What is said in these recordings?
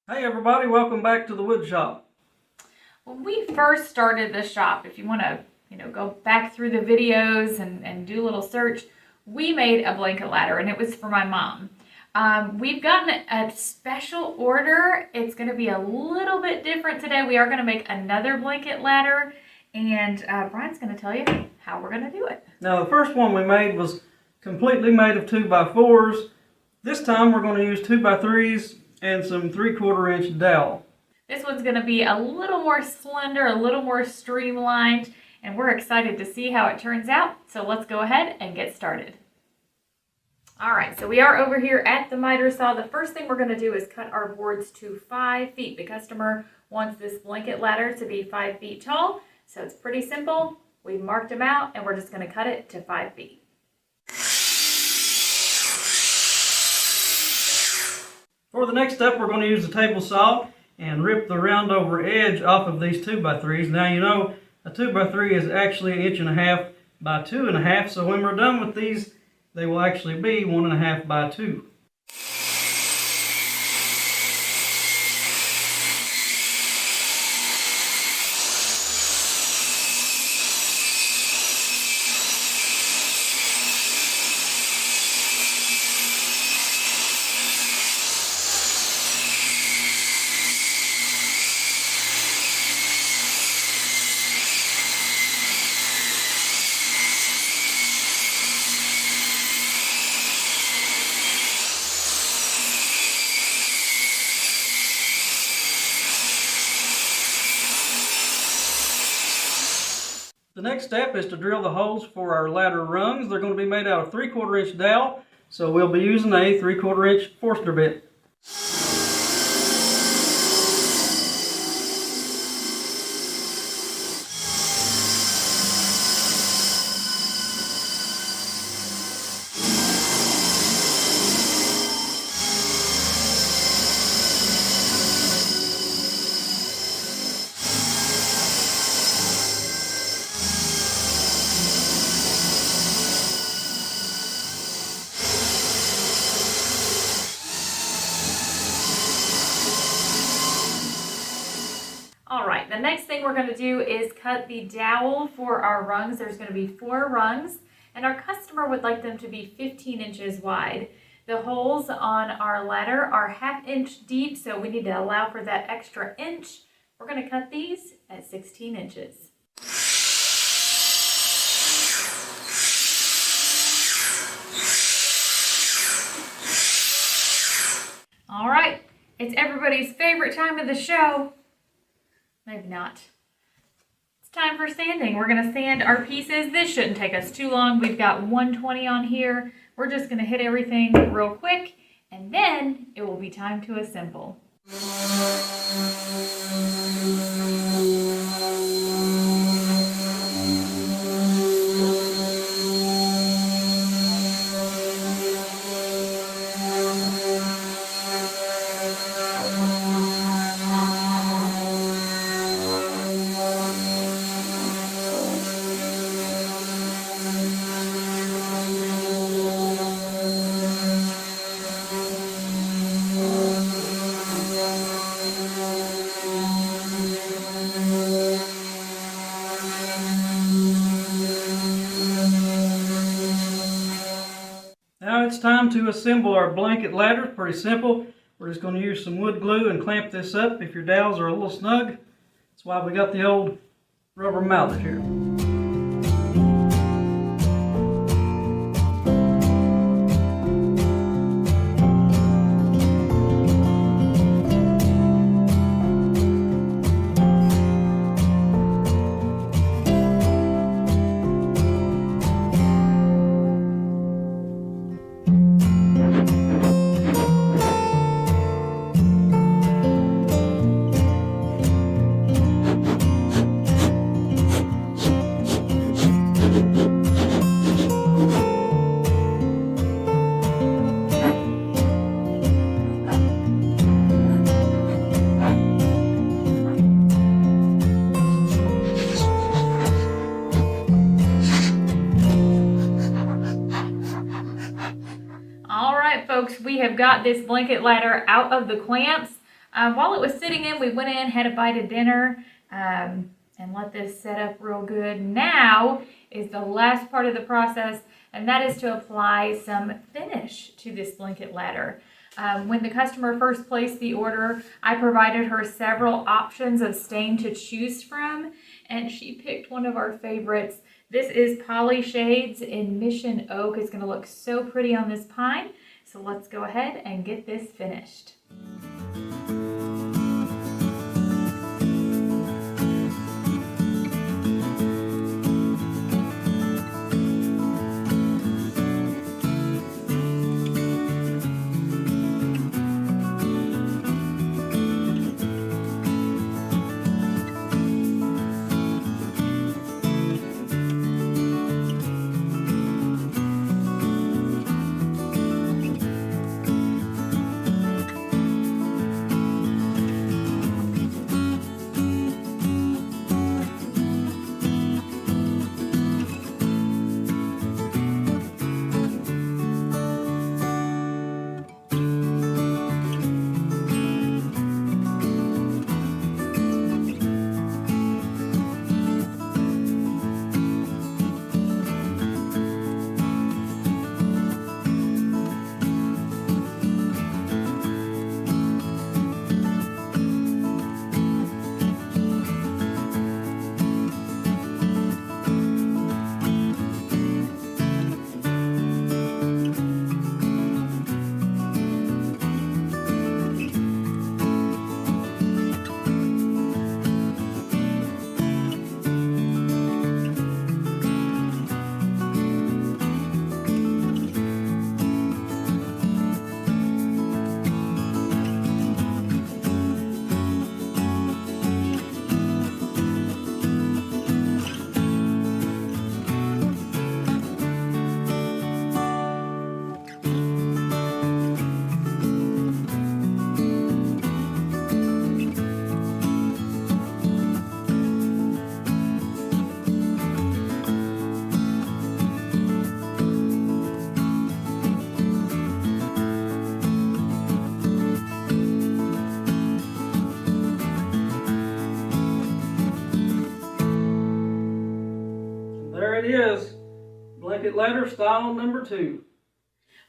Hey everybody, welcome back to the wood shop. When we first started the shop, if you want to, go back through the videos and do a little search, we made a blanket ladder and it was for my mom. We've gotten a special order. It's going to be a little bit different today. We are going to make another blanket ladder and Brian's going to tell you how we're going to do it. Now the first one we made was completely made of 2x4s. This time we're going to use 2x3s and some 3/4 inch dowel. This one's going to be a little more slender, a little more streamlined, and we're excited to see how it turns out. So let's go ahead and get started. All right, so we are over here at the miter saw. The first thing we're going to do is cut our boards to 5 feet. The customer wants this blanket ladder to be 5 feet tall, so it's pretty simple. We've marked them out, and we're just going to cut it to 5 feet. For the next step, we're going to use the table saw and rip the round over edge off of these 2x3s. Now you know a 2x3 is actually 1.5 inches by 2.5 inches, so when we're done with these, they will actually be 1.5 by 2. The next step is to drill the holes for our ladder rungs. They're going to be made out of 3/4 inch dowel, so we'll be using a 3/4 inch Forstner bit. All right, the next thing we're going to do is cut the dowel for our rungs. There's going to be 4 rungs, and our customer would like them to be 15 inches wide. The holes on our ladder are 1/2 inch deep, so we need to allow for that extra inch. We're going to cut these at 16 inches. All right, it's everybody's favorite time of the show. Maybe not. It's time for sanding. We're going to sand our pieces. This shouldn't take us too long. We've got 120 on here. We're just going to hit everything real quick, and then it will be time to assemble. Now it's time to assemble our blanket ladder. Pretty simple. We're just going to use some wood glue and clamp this up if your dowels are a little snug. That's why we got the old rubber mallet here. folks, we have got this blanket ladder out of the clamps. While it was sitting in, we went in, had a bite of dinner, and let this set up real good. Now is the last part of the process, and that is to apply some finish to this blanket ladder. When the customer first placed the order, I provided her several options of stain to choose from, and she picked one of our favorites. This is Poly Shades in Mission Oak. It's going to look so pretty on this pine. So let's go ahead and get this finished. There it is, blanket ladder style number 2.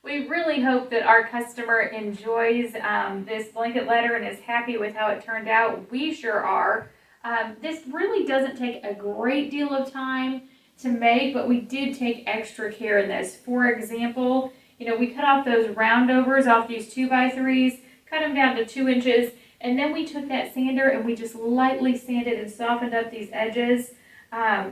We really hope that our customer enjoys this blanket ladder and is happy with how it turned out. We sure are. This really doesn't take a great deal of time to make, but we did take extra care in this. For example, we cut off those roundovers off these 2x3s, cut them down to 2 inches, and then we took that sander and we just lightly sanded and softened up these edges.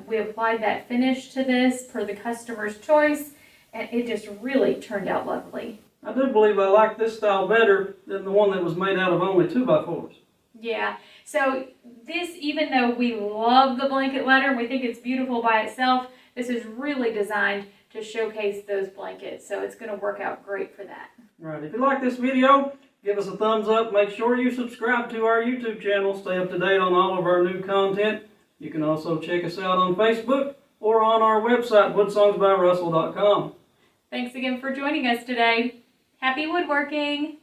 We applied that finish to this per the customer's choice, and it just really turned out lovely. I do believe I like this style better than the one that was made out of only 2x4s. Yeah, so this, even though we love the blanket ladder and we think it's beautiful by itself, this is really designed to showcase those blankets, so it's going to work out great for that. Right, if you like this video, give us a thumbs up. Make sure you subscribe to our YouTube channel. Stay up to date on all of our new content. You can also check us out on Facebook or on our website, woodsongsbyrussell.com. Thanks again for joining us today. Happy woodworking!